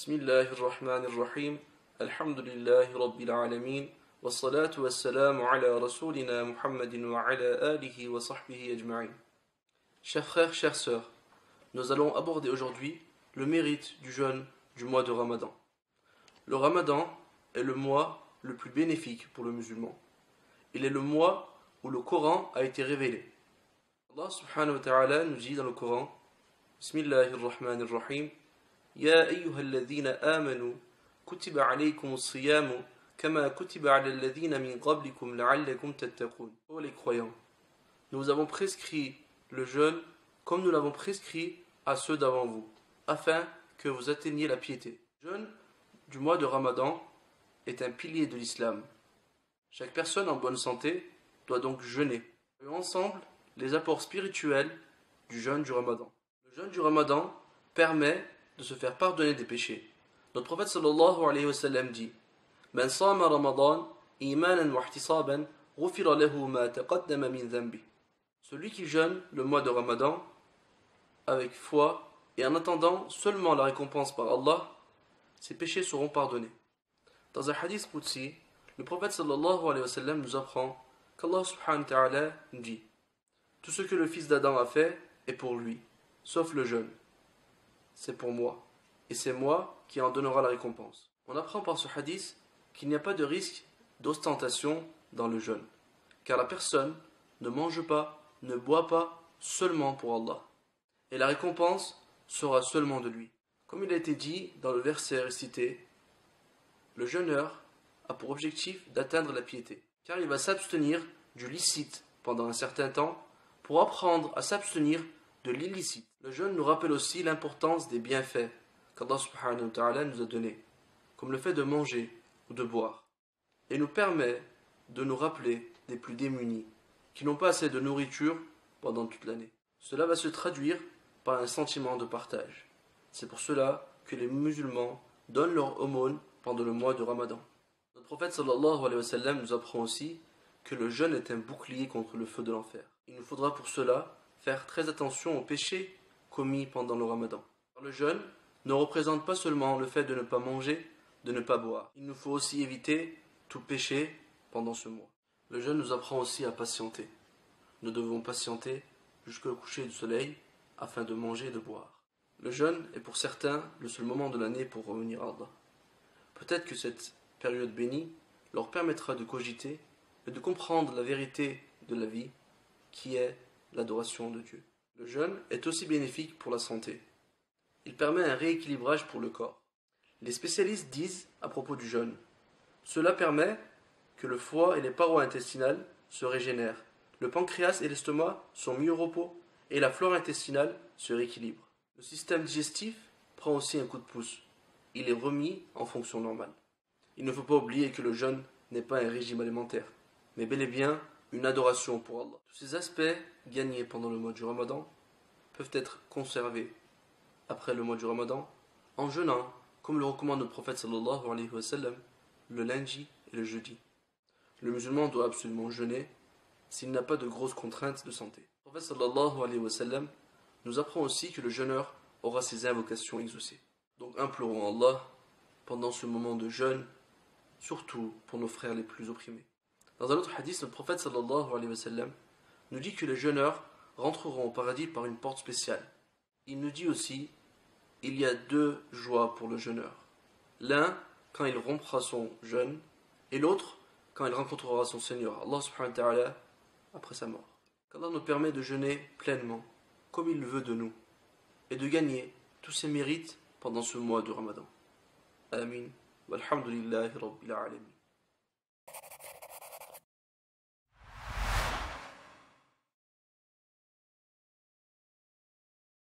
بسم الله الرحمن الرحيم الحمد لله رب العالمين والصلاة والسلام على رسولنا محمد وعلى آله وصحبه أجمعين. Chers frères, chères sœurs, nous allons aborder aujourd'hui le mérite du jeûne du mois de Ramadan. Le Ramadan est le mois le plus bénéfique pour le musulman. Il est le mois où le Coran a été révélé. Allah subhanahu wa ta'ala nous dit dans le Coran, Bismillahirrahmanirrahim, Ya ayyuhalladhina amanu, kutiba alaykum as-siyamu, kama kutiba ala alladhina min qablikum la'allakum tattaqun. Ô les croyants, nous avons prescrit le jeûne comme nous l'avons prescrit à ceux d'avant vous, afin que vous atteigniez la piété. Le jeûne du mois de Ramadan est un pilier de l'islam. Chaque personne en bonne santé doit donc jeûner. Voyons ensemble les apports spirituels du jeûne du Ramadan. Le jeûne du Ramadan permet de se faire pardonner des péchés. Notre prophète sallallahu alayhi wa sallam dit: Man sama Ramadan imanan wa ihtisaban ghufira lahu ma taqaddama min dhanbi. Celui qui jeûne le mois de Ramadan avec foi et en attendant seulement la récompense par Allah, ses péchés seront pardonnés. Dans un hadith qudsi, le prophète sallallahu alayhi wa sallam nous apprend qu'Allah subhanahu wa ta'ala nous dit: tout ce que le fils d'Adam a fait est pour lui, sauf le jeûne. C'est pour moi, et c'est moi qui en donnera la récompense. On apprend par ce hadith qu'il n'y a pas de risque d'ostentation dans le jeûne, car la personne ne mange pas, ne boit pas seulement pour Allah, et la récompense sera seulement de lui. Comme il a été dit dans le verset récité, le jeûneur a pour objectif d'atteindre la piété, car il va s'abstenir du licite pendant un certain temps pour apprendre à s'abstenir de l'illicite. Le jeûne nous rappelle aussi l'importance des bienfaits qu'Allah subhanahu wa ta'ala nous a donnés, comme le fait de manger ou de boire, et nous permet de nous rappeler des plus démunis, qui n'ont pas assez de nourriture pendant toute l'année. Cela va se traduire par un sentiment de partage. C'est pour cela que les musulmans donnent leur aumône pendant le mois de Ramadan. Notre prophète sallallahu alayhi wa sallam nous apprend aussi que le jeûne est un bouclier contre le feu de l'enfer. Il nous faudra pour cela faire très attention aux péchés commis pendant le Ramadan. Le jeûne ne représente pas seulement le fait de ne pas manger, de ne pas boire. Il nous faut aussi éviter tout péché pendant ce mois. Le jeûne nous apprend aussi à patienter. Nous devons patienter jusqu'au coucher du soleil afin de manger et de boire. Le jeûne est pour certains le seul moment de l'année pour revenir à Allah. Peut-être que cette période bénie leur permettra de cogiter et de comprendre la vérité de la vie qui est l'adoration de Dieu. Le jeûne est aussi bénéfique pour la santé. Il permet un rééquilibrage pour le corps. Les spécialistes disent à propos du jeûne: cela permet que le foie et les parois intestinales se régénèrent, le pancréas et l'estomac sont mis au repos et la flore intestinale se rééquilibre. Le système digestif prend aussi un coup de pouce. Il est remis en fonction normale. Il ne faut pas oublier que le jeûne n'est pas un régime alimentaire, mais bel et bien une adoration pour Allah. Tous ces aspects gagnés pendant le mois du Ramadan peuvent être conservés après le mois du Ramadan en jeûnant, comme le recommande le prophète sallallahu alayhi wa sallam, le lundi et le jeudi. Le musulman doit absolument jeûner s'il n'a pas de grosses contraintes de santé. Le prophète sallallahu alayhi wa sallam nous apprend aussi que le jeûneur aura ses invocations exaucées. Donc implorons Allah pendant ce moment de jeûne, surtout pour nos frères les plus opprimés. Dans un autre hadith, notre prophète sallallahu alayhi wa sallam nous dit que les jeûneurs rentreront au paradis par une porte spéciale. Il nous dit aussi: il y a deux joies pour le jeûneur. L'un quand il rompra son jeûne, et l'autre quand il rencontrera son Seigneur, Allah subhanahu wa ta'ala, après sa mort. Qu'Allah nous permet de jeûner pleinement, comme il le veut de nous, et de gagner tous ses mérites pendant ce mois de Ramadan. Amin. Walhamdulillahi rabbil alamin.